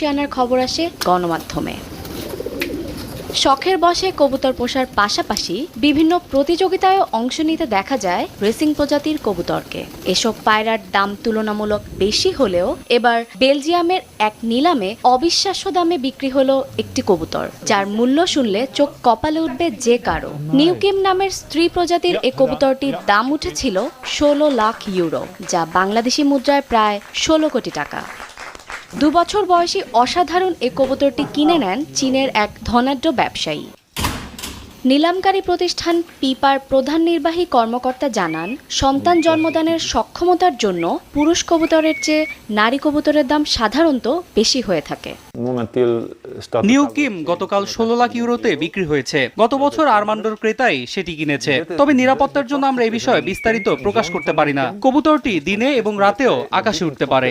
আনার খবর আসে গণমাধ্যমে। শখের বশে কবুতর পোষার পাশাপাশি বিভিন্ন প্রতিযোগিতায় অংশ নিতে দেখা যায় রেসিং প্রজাতির কবুতরকে। এসব পায়রার দাম তুলনামূলক বেশি হলেও এবার বেলজিয়ামের এক নিলামে অবিশ্বাস্য দামে বিক্রি হলো একটি কবুতর, যার মূল্য শুনলে চোখ কপালে উঠবে যে কারো। নিউকিম নামের স্ত্রী প্রজাতির এ কবুতরটির দাম উঠেছিল 16 লাখ ইউরো, যা বাংলাদেশি মুদ্রায় প্রায় 16 কোটি টাকা। 2 বছর বয়সী অসাধারণ এ কবুতরটি কিনে নেন চীনের এক ধনাঢ্য ব্যবসায়ী। নিলামকারী প্রতিষ্ঠান পিপার প্রধান নির্বাহী কর্মকর্তা জানান, সন্তান জন্মদানের সক্ষমতার জন্য পুরুষ কবুতরের চেয়ে নারী কবুতরের দাম সাধারণত বেশি হয়ে থাকে। নিউকিম গতকাল 16 লাখ ইউরোতে বিক্রি হয়েছে। গত বছর আরমান্ডোর ক্রেতাই সেটি কিনেছে। তবে নিরাপত্তার জন্য আমরা এই বিষয়ে বিস্তারিত প্রকাশ করতে পারি না। কবুতরটি দিনে এবং রাতেও আকাশে উঠতে পারে।